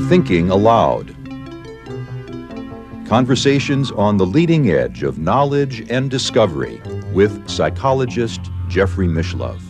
Thinking Aloud. Conversations on the leading edge of knowledge and discovery with psychologist Jeffrey Mishlove.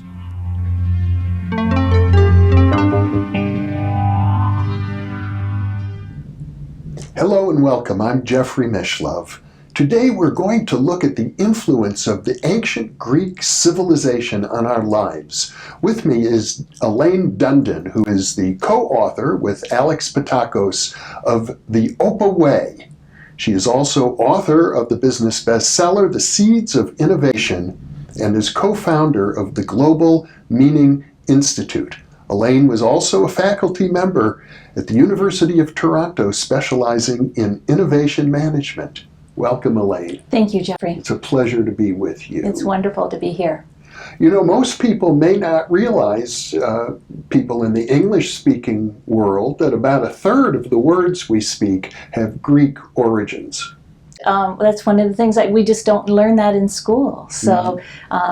Hello and welcome. I'm Jeffrey Mishlove. Today we're going to look at the influence of the ancient Greek civilization on our lives. With me is Elaine Dundon, who is the co-author with Alex Patakos of The Opa Way. She is also author of the business bestseller, The Seeds of Innovation, and is co-founder of the Global Meaning Institute. Elaine was also a faculty member at the University of Toronto, specializing in innovation management. Welcome, Elaine. Thank you, Jeffrey. It's a pleasure to be with you. It's wonderful to be here. You know, most people may not realize, people in the English-speaking world, that about a third of the words we speak have Greek origins. That's one of the things we just don't learn that in school. So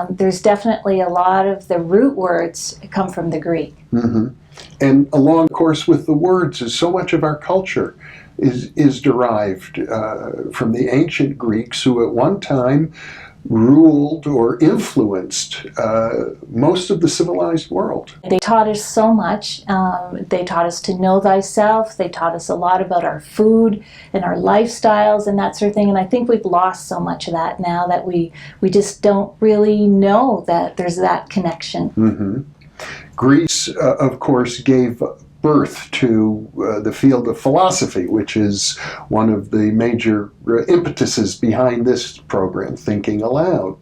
there's definitely a lot of the root words come from the Greek. Mm-hmm. And along, of course, with the words is so much of our culture is derived from the ancient Greeks, who at one time ruled or influenced most of the civilized world. They taught us so much. They taught us to know thyself. They taught us a lot about our food and our lifestyles and that sort of thing. And I think we've lost so much of that now that we just don't really know that there's that connection. Mm-hmm. Greece, of course, gave birth to the field of philosophy, which is one of the major impetuses behind this program, Thinking Aloud.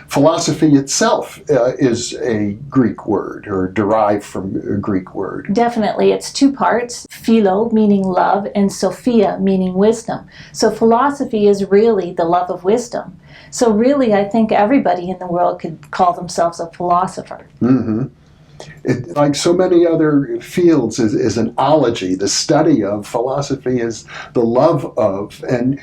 Philosophy itself is a Greek word, or derived from a Greek word. Definitely. It's two parts, philo, meaning love, and sophia, meaning wisdom. So philosophy is really the love of wisdom. So really, I think everybody in the world could call themselves a philosopher. Mm-hmm. It, like so many other fields, is an ology. The study of philosophy is the love of. And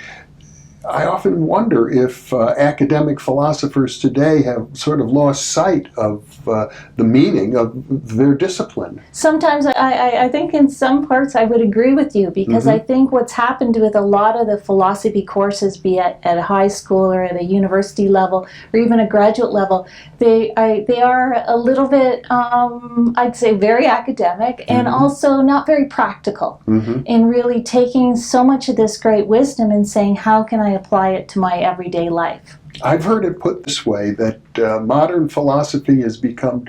I often wonder if academic philosophers today have sort of lost sight of the meaning of their discipline. Sometimes I think in some parts I would agree with you, because I think what's happened with a lot of the philosophy courses, be it at a high school or at a university level or even a graduate level, they are a little bit, I'd say, very academic and also not very practical in really taking so much of this great wisdom and saying, how can I apply it to my everyday life? I've heard it put this way, that modern philosophy has become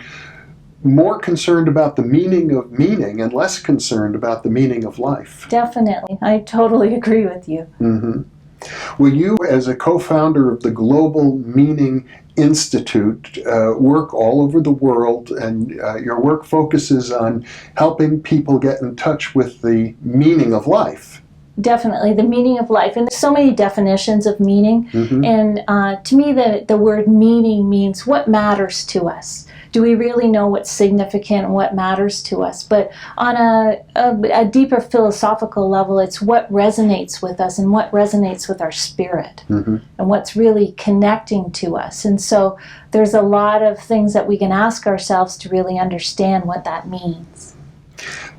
more concerned about the meaning of meaning and less concerned about the meaning of life. Definitely. I totally agree with you. Mm-hmm. Well, you, as a co-founder of the Global Meaning Institute, work all over the world, and your work focuses on helping people get in touch with the meaning of life. Definitely, the meaning of life. And there's so many definitions of meaning. And to me, the word meaning means what matters to us. Do we really know what's significant and what matters to us? But on a deeper philosophical level, it's what resonates with us and what resonates with our spirit and what's really connecting to us. And so there's a lot of things that we can ask ourselves to really understand what that means.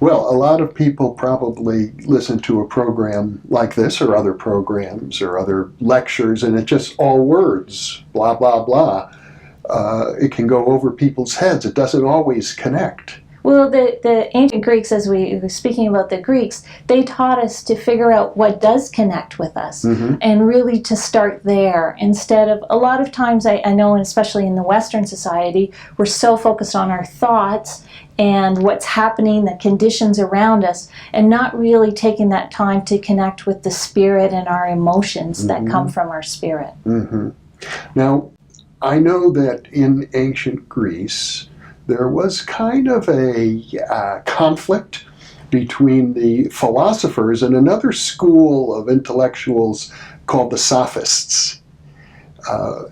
Well, a lot of people probably listen to a program like this or other programs or other lectures, and it's just all words, blah, blah, blah. It can go over people's heads. It doesn't always connect. Well, the ancient Greeks, as we were speaking about the Greeks, they taught us to figure out what does connect with us and really to start there instead of, a lot of times I know, and especially in the Western society, we're so focused on our thoughts and what's happening, the conditions around us, and not really taking that time to connect with the spirit and our emotions that come from our spirit. Now, I know that in ancient Greece, there was kind of a conflict between the philosophers and another school of intellectuals called the Sophists.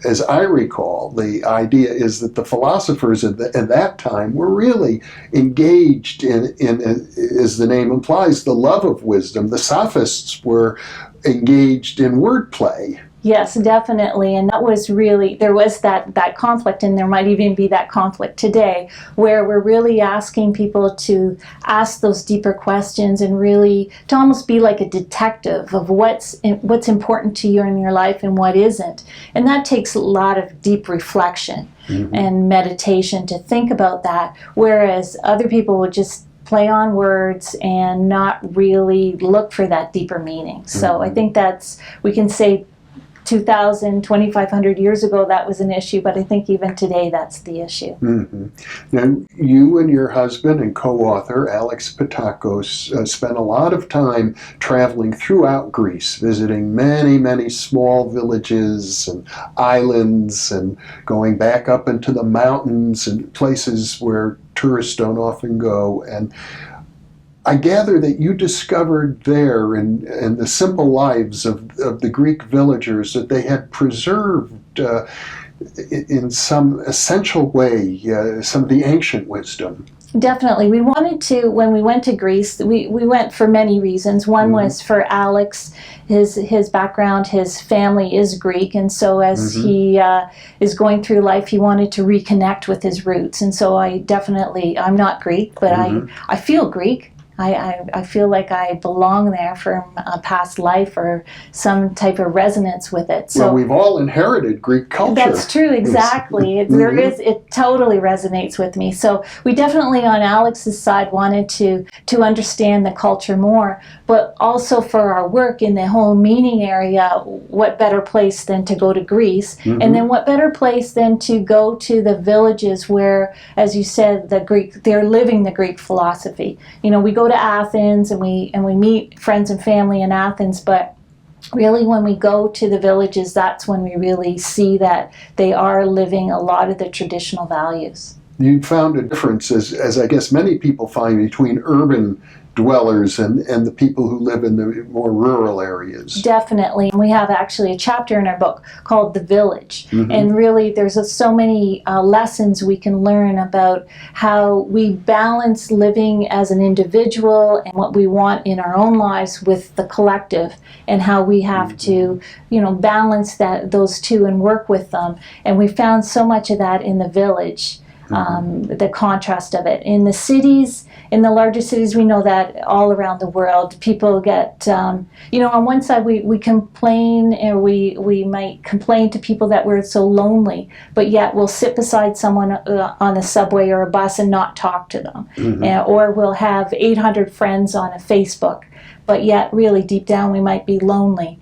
As I recall, the idea is that the philosophers at that time were really engaged in, as the name implies, the love of wisdom. The Sophists were engaged in wordplay. Yes, definitely. And that was really, there was that conflict, and there might even be that conflict today, where we're really asking people to ask those deeper questions and really to almost be like a detective of what's important to you in your life and what isn't. And that takes a lot of deep reflection and meditation to think about that, whereas other people would just play on words and not really look for that deeper meaning. So I think we can say 2,000, 2,500 years ago that was an issue, but I think even today that's the issue. Now, you and your husband and co-author Alex Patakos spent a lot of time traveling throughout Greece, visiting many, many small villages and islands, and going back up into the mountains and places where tourists don't often go. And I gather that you discovered there in the simple lives of the Greek villagers that they had preserved in some essential way some of the ancient wisdom. Definitely. We wanted to, when we went to Greece, we went for many reasons. One was for Alex, his background, his family is Greek, and so as he is going through life, he wanted to reconnect with his roots. And so I'm not Greek, but I feel Greek. I feel like I belong there from a past life or some type of resonance with it. So well, we've all inherited Greek culture. That's true, exactly. It totally resonates with me. So we definitely on Alex's side wanted to understand the culture more, but also for our work in the whole meaning area, what better place than to go to Greece? And then what better place than to go to the villages where, as you said, they're living the Greek philosophy. You know, we go to Athens and we meet friends and family in Athens, but really when we go to the villages, that's when we really see that they are living a lot of the traditional values. You found a difference, as I guess many people find, between urban dwellers and the people who live in the more rural areas. Definitely. We have actually a chapter in our book called The Village. And really there's so many lessons we can learn about how we balance living as an individual and what we want in our own lives with the collective, and how we have to, balance those two and work with them. And we found so much of that in the village. The contrast of it. In the cities, in the larger cities, we know that all around the world, people get, on one side we complain, or we might complain to people that we're so lonely, but yet we'll sit beside someone on the subway or a bus and not talk to them. Or we'll have 800 friends on a Facebook, but yet really deep down we might be lonely.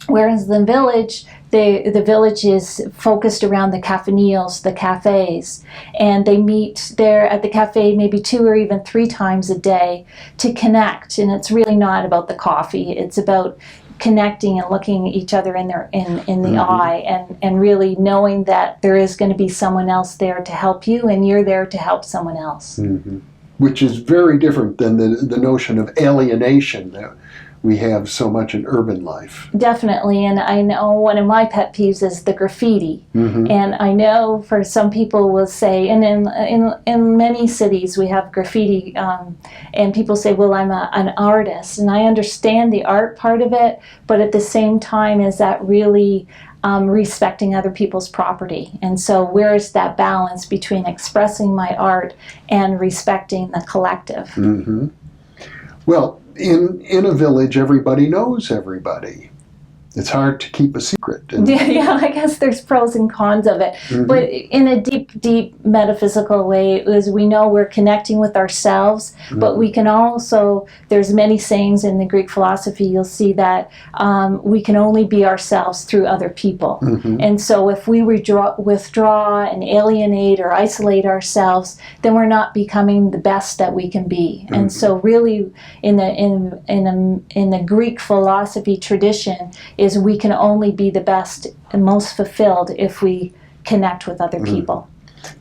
Whereas the village, the village is focused around the cafeneals, the cafes, and they meet there at the cafe maybe 2 or even 3 times a day to connect. And it's really not about the coffee; it's about connecting and looking each other in the eye, and really knowing that there is going to be someone else there to help you, and you're there to help someone else. Which is very different than the notion of alienation that we have so much in urban life. Definitely, and I know one of my pet peeves is the graffiti. And I know for some people will say, and in many cities we have graffiti, and people say, well, I'm an artist, and I understand the art part of it, but at the same time, is that really respecting other people's property? And so where is that balance between expressing my art and respecting the collective? Well, in a village, everybody knows everybody. It's hard to keep a secret. Yeah, I guess there's pros and cons of it. But in a deep, deep metaphysical way, is we know we're connecting with ourselves, but we can also, there's many sayings in the Greek philosophy, you'll see that we can only be ourselves through other people. And so if we withdraw and alienate or isolate ourselves, then we're not becoming the best that we can be. And so really in the Greek philosophy tradition, is we can only be the best and most fulfilled if we connect with other people.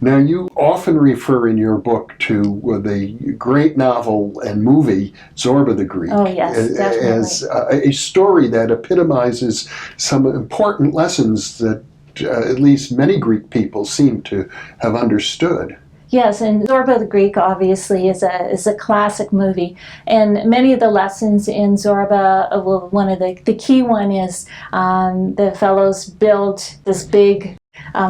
Now, you often refer in your book to the great novel and movie Zorba the Greek as a story that epitomizes some important lessons that at least many Greek people seem to have understood. Yes, and Zorba the Greek obviously is a classic movie, and many of the lessons in Zorba, well, one of the key one is the fellows build this big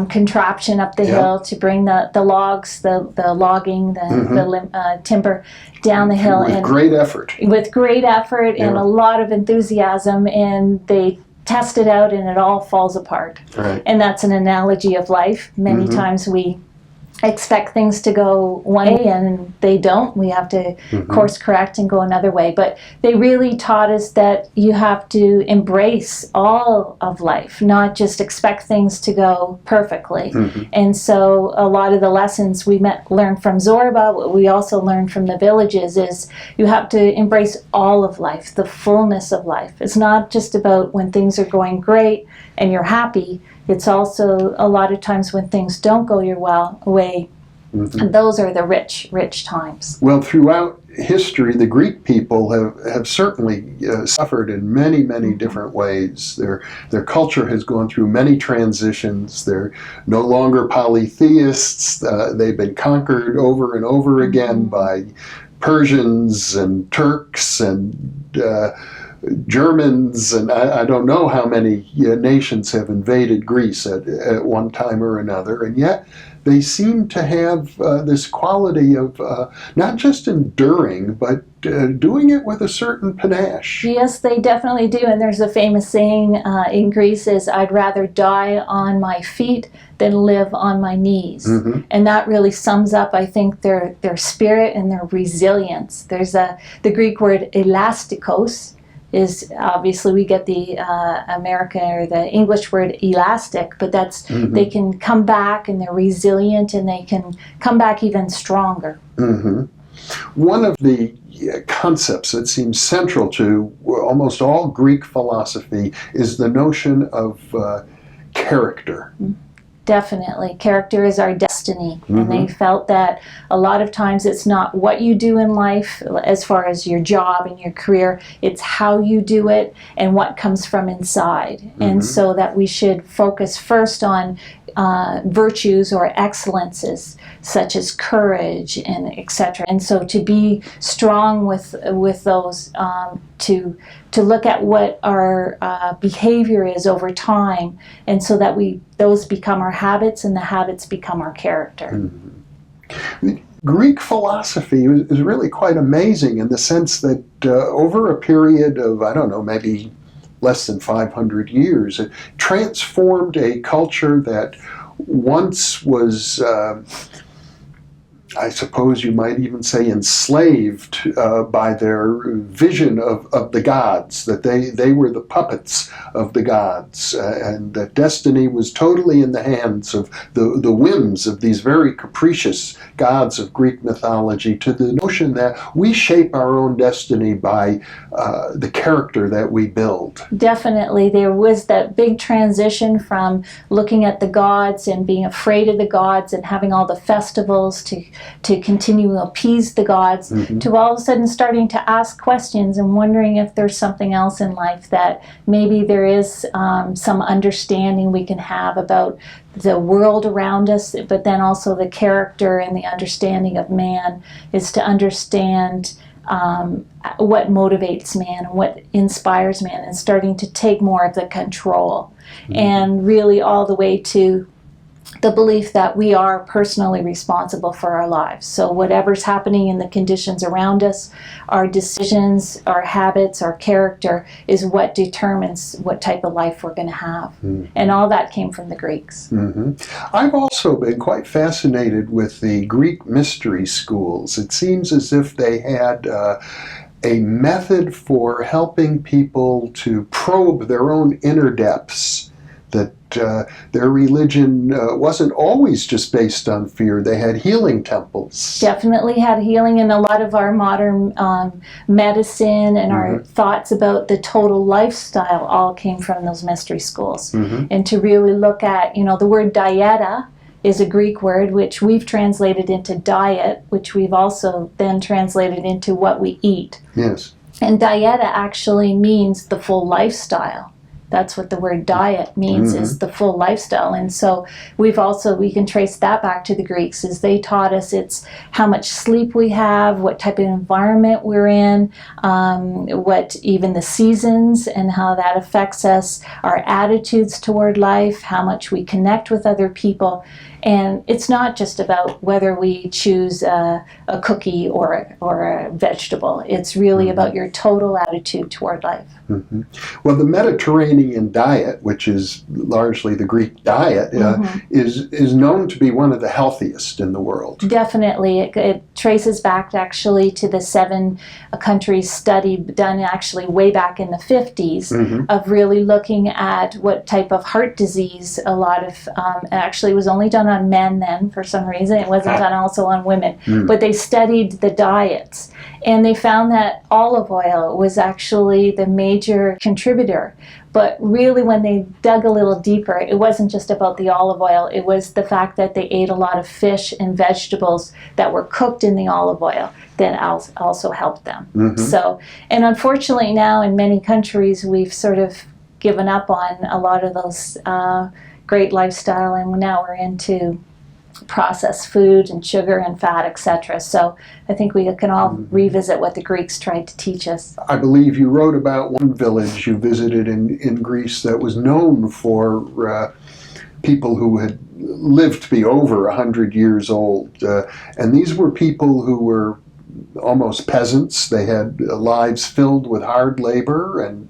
contraption up the hill to bring the logs, the logging, the timber down the hill, with great effort. With great effort and a lot of enthusiasm, and they test it out, and it all falls apart. Right. And that's an analogy of life. Many times we expect things to go one way and they don't. We have to course correct and go another way. But they really taught us that you have to embrace all of life, not just expect things to go perfectly. And so a lot of the lessons we learned from Zorba, what we also learned from the villages, is you have to embrace all of life, the fullness of life. It's not just about when things are going great and you're happy. It's also a lot of times when things don't go your way, those are the rich times. Well, throughout history, the Greek people have certainly suffered in many, many different ways. Their culture has gone through many transitions. They're no longer polytheists. They've been conquered over and over again by Persians and Turks and Germans, and I don't know how many nations have invaded Greece at one time or another, and yet they seem to have this quality of not just enduring, but doing it with a certain panache. Yes, they definitely do, and there's a famous saying in Greece is, "I'd rather die on my feet than live on my knees." And that really sums up, I think, their spirit and their resilience. There's the Greek word elastikos, is obviously we get the American or the English word elastic, but that's they can come back and they're resilient and they can come back even stronger. One of the concepts that seems central to almost all Greek philosophy is the notion of character. Definitely. Character is our destiny. And they felt that a lot of times it's not what you do in life as far as your job and your career, it's how you do it and what comes from inside. And so that we should focus first on virtues or excellences such as courage and etc. And so to be strong with those, to look at what our behavior is over time, and so that those become our habits and the habits become our character. Greek philosophy is really quite amazing in the sense that over a period of, I don't know, maybe less than 500 years, it transformed a culture that once was, I suppose you might even say, enslaved by their vision of the gods, that they were the puppets of the gods, and that destiny was totally in the hands of the whims of these very capricious gods of Greek mythology, to the notion that we shape our own destiny by the character that we build. Definitely. There was that big transition from looking at the gods and being afraid of the gods and having all the festivals to continue to appease the gods, to all of a sudden starting to ask questions and wondering if there's something else in life, that maybe there is some understanding we can have about the world around us, but then also the character and the understanding of man is to understand what motivates man and what inspires man, and starting to take more of the control, and really all the way to the belief that we are personally responsible for our lives. So whatever's happening in the conditions around us, our decisions, our habits, our character is what determines what type of life we're going to have. And all that came from the Greeks. I've also been quite fascinated with the Greek mystery schools. It seems as if they had a method for helping people to probe their own inner depths, that their religion wasn't always just based on fear. They had healing temples. Definitely had healing, and a lot of our modern medicine and our thoughts about the total lifestyle all came from those mystery schools. And to really look at, the word dieta is a Greek word which we've translated into diet, which we've also then translated into what we eat. Yes. And dieta actually means the full lifestyle. That's what the word diet means, is the full lifestyle. And so we can trace that back to the Greeks, is they taught us it's how much sleep we have, what type of environment we're in, what even the seasons and how that affects us, our attitudes toward life, how much we connect with other people. And it's not just about whether we choose a cookie or a vegetable. It's really about your total attitude toward life. Well, the Mediterranean diet, which is largely the Greek diet, is known to be one of the healthiest in the world. Definitely. It traces back actually to the 7 countries study done actually way back in the 50s of really looking at what type of heart disease a lot of, actually it was only done on men then for some reason. It wasn't done also on women. But they studied the diets, and they found that olive oil was actually the major contributor. But really, when they dug a little deeper, it wasn't just about the olive oil. It was the fact that they ate a lot of fish and vegetables that were cooked in the olive oil that also helped them. So, and unfortunately now in many countries, we've sort of given up on a lot of those great lifestyle, and now we're into processed food and sugar and fat, etc. So I think we can all revisit what the Greeks tried to teach us. I believe you wrote about one village you visited in Greece that was known for people who had lived to be over 100 years old. And these were people who were almost peasants. They had lives filled with hard labor and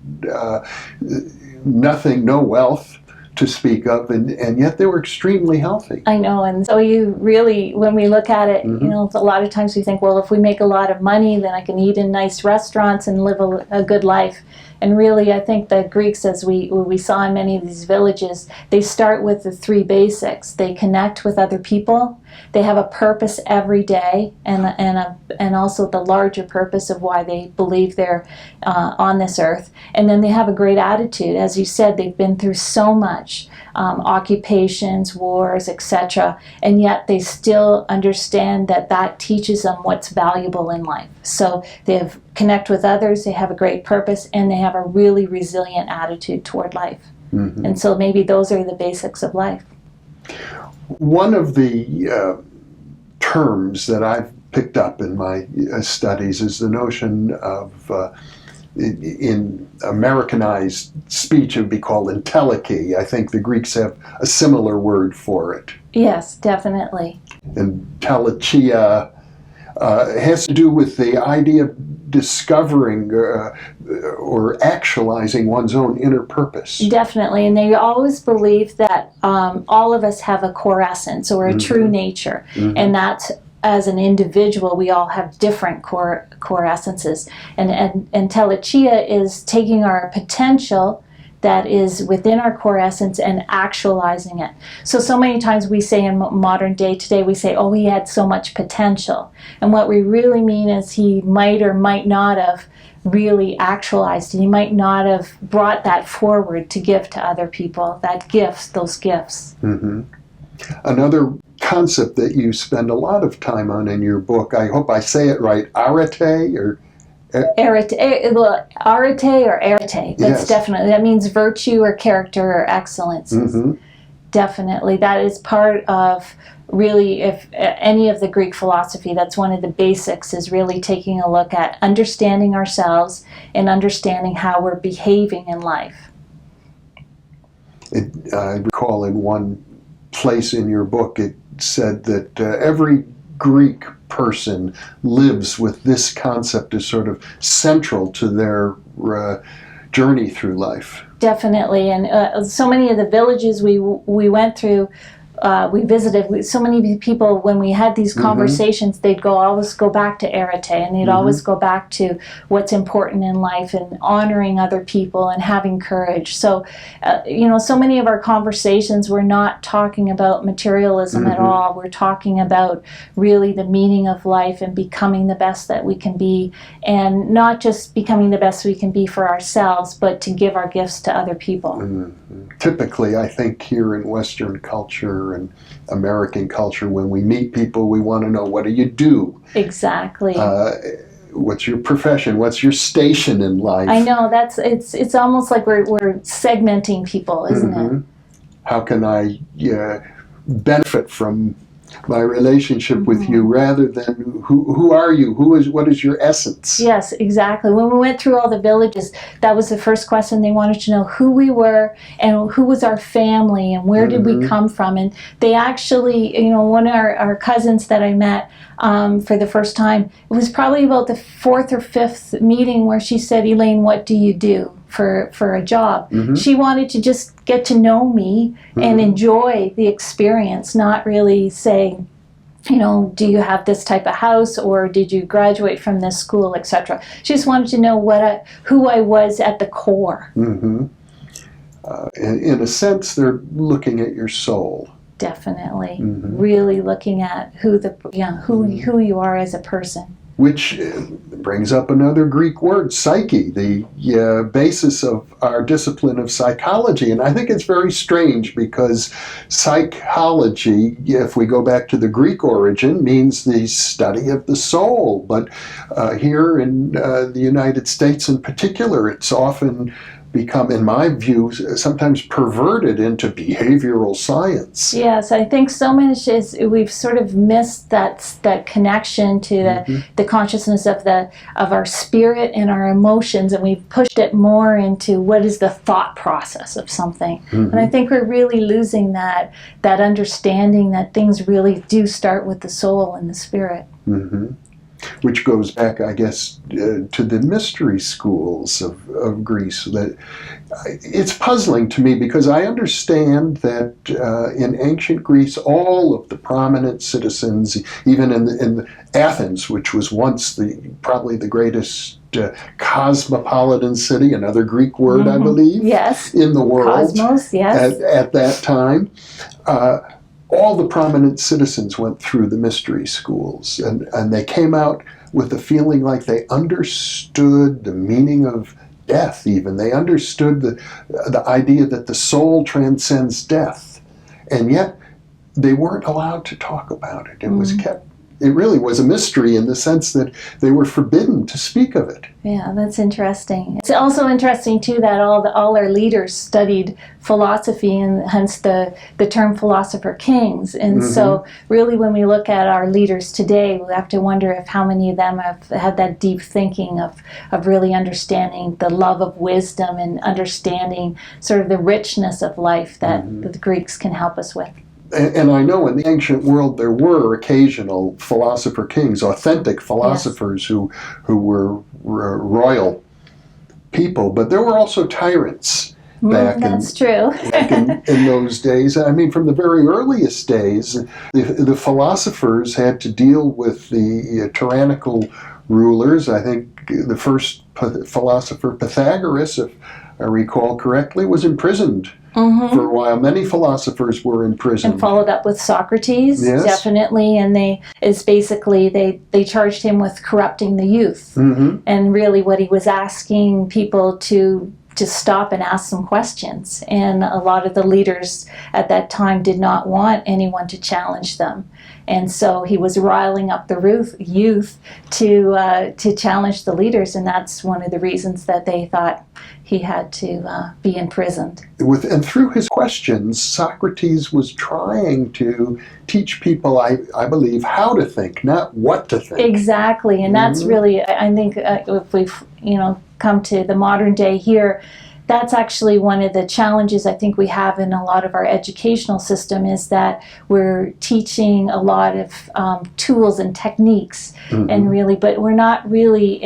no wealth to speak of, and yet they were extremely healthy. I know, and so you really, when we look at it, you know, a lot of times we think, well, if we make a lot of money, then I can eat in nice restaurants and live a good life. And really, I think the Greeks, as we saw in many of these villages, they start with the 3 basics. They connect with other people. They have a purpose every day, and also the larger purpose of why they believe they're on this earth. And then they have a great attitude. As you said, they've been through so much, occupations, wars, etc. And yet they still understand that teaches them what's valuable in life. So they connect with others, they have a great purpose, and they have a really resilient attitude toward life. And so maybe those are the basics of life. One of the terms that I've picked up in my studies is the notion of, in Americanized speech, it would be called entelechy. I think the Greeks have a similar word for it. Yes, definitely. Entelechia has to do with the idea of discovering or actualizing one's own inner purpose. Definitely, and they always believe that all of us have a core essence or a true nature, and that as an individual we all have different core essences. And entelechia is taking our potential that is within our core essence and actualizing it. So many times we say in modern day today, we say, oh, he had so much potential. And what we really mean is he might or might not have really actualized it. He might not have brought that forward to give to other people, those gifts. Another concept that you spend a lot of time on in your book, I hope I say it right, arete or arete or arete. That's definitely, that means virtue or character or excellences. Definitely, that is part of really, if any of the Greek philosophy, that's one of the basics, is really taking a look at understanding ourselves and understanding how we're behaving in life. I recall in one place in your book it said that every Greek person lives with this concept as sort of central to their journey through life. Definitely, and so many of the villages we went through, we visited, so many people, when we had these conversations, they'd always go back to arete, and they'd always go back to what's important in life and honoring other people and having courage. So, so many of our conversations, we're not talking about materialism at all. We're talking about really the meaning of life and becoming the best that we can be, and not just becoming the best we can be for ourselves, but to give our gifts to other people. Typically, I think here in Western culture and American culture, when we meet people, we want to know, what do you do? Exactly. what's your profession? What's your station in life? I know it's almost like we're segmenting people, isn't it? How can I benefit from my relationship with you, rather than who are you? What is your essence? Yes, exactly. When we went through all the villages, that was the first question. They wanted to know who we were and who was our family and where did we come from. And they actually, one of our cousins that I met for the first time, it was probably about the fourth or fifth meeting where she said, "Elaine, what do you do for a job?" She wanted to just get to know me and enjoy the experience, not really say, do you have this type of house, or did you graduate from this school, etc. She just wanted to know who I was at the core. In a sense, they're looking at your soul. Definitely, really looking at who you are as a person. Which brings up another Greek word, psyche, the basis of our discipline of psychology. And I think it's very strange because psychology, if we go back to the Greek origin, means the study of the soul. But here in the United States in particular, it's often become, in my view, sometimes perverted into behavioral science. Yes, I think so much is we've sort of missed that connection to the consciousness of our spirit and our emotions, and we've pushed it more into what is the thought process of something. And I think we're really losing that understanding that things really do start with the soul and the spirit. Which goes back, I guess, to the mystery schools of Greece. That it's puzzling to me because I understand that in ancient Greece, all of the prominent citizens, even in Athens, which was once probably the greatest cosmopolitan city, another Greek word, I believe, in the world, Cosmos, yes. at that time. All the prominent citizens went through the mystery schools, and they came out with a feeling like they understood the meaning of death even. They understood the idea that the soul transcends death, and yet they weren't allowed to talk about it. It was kept. It really was a mystery in the sense that they were forbidden to speak of it. Yeah, that's interesting. It's also interesting, too, that all our leaders studied philosophy, and hence the term philosopher kings. And so really when we look at our leaders today, we have to wonder if how many of them have had that deep thinking of really understanding the love of wisdom and understanding sort of the richness of life that the Greeks can help us with. And I know in the ancient world there were occasional philosopher kings, authentic philosophers who were royal people, but there were also tyrants back in those days. I mean, from the very earliest days, the philosophers had to deal with the tyrannical rulers. I think the first philosopher, Pythagoras, if I recall correctly, was imprisoned for a while. Many philosophers were imprisoned. And followed up with Socrates, definitely. And they charged him with corrupting the youth. And really what he was asking people to stop and ask some questions. And a lot of the leaders at that time did not want anyone to challenge them. And so he was riling up the youth to challenge the leaders, and that's one of the reasons that they thought he had to be imprisoned. And through his questions, Socrates was trying to teach people, I believe, how to think, not what to think. Exactly, and that's really, I think, if we've come to the modern day here, that's actually one of the challenges I think we have in a lot of our educational system, is that we're teaching a lot of tools and techniques, and really, but we're not really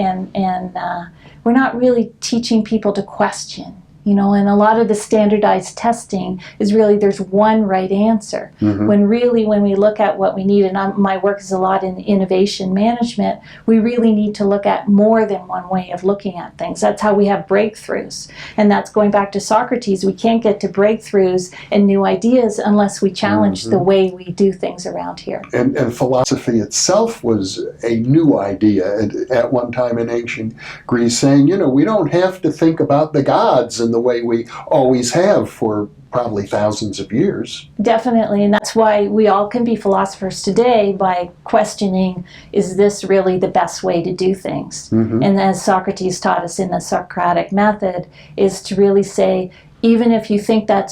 we're not really teaching people to question. And a lot of the standardized testing is really there's one right answer. When we look at what we need, and my work is a lot in innovation management, we really need to look at more than one way of looking at things. That's how we have breakthroughs. And that's going back to Socrates. We can't get to breakthroughs and new ideas unless we challenge the way we do things around here. And philosophy itself was a new idea at one time in ancient Greece, saying, we don't have to think about the gods and in the way we always have for probably thousands of years. Definitely, and that's why we all can be philosophers today by questioning, is this really the best way to do things? And as Socrates taught us in the Socratic method, is to really say, even if you think that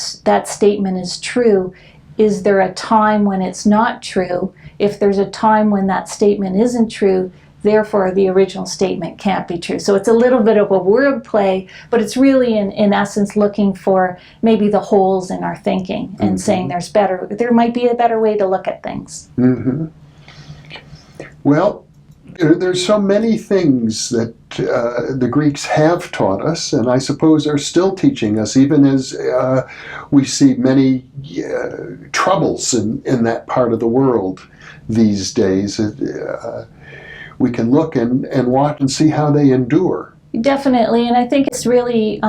statement is true, is there a time when it's not true? If there's a time when that statement isn't true, therefore the original statement can't be true. So it's a little bit of a wordplay, but it's really in essence looking for maybe the holes in our thinking and saying there might be a better way to look at things. Well, there's so many things that the Greeks have taught us, and I suppose are still teaching us, even as we see many troubles in that part of the world these days. We can look and watch and see how they endure. Definitely, and I think it's really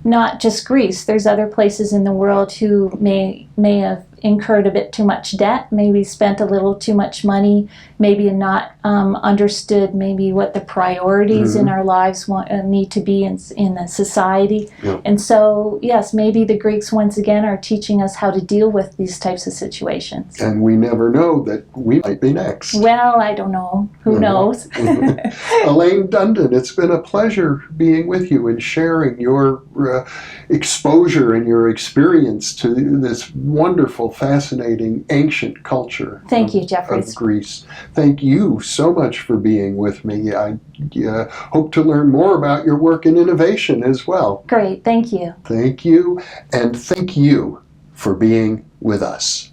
not just Greece. There's other places in the world who may have incurred a bit too much debt, maybe spent a little too much money, maybe not understood maybe what the priorities in our lives need to be in the society. And so, yes, maybe the Greeks once again are teaching us how to deal with these types of situations. And we never know that we might be next. Well, I don't know. Who knows? Elaine Dundon, it's been a pleasure being with you and sharing your exposure and your experience to this wonderful, fascinating, ancient culture. Thank you, Jeffrey. Of Greece. Thank you so much for being with me. I hope to learn more about your work in innovation as well. Great, thank you. Thank you, and thank you for being with us.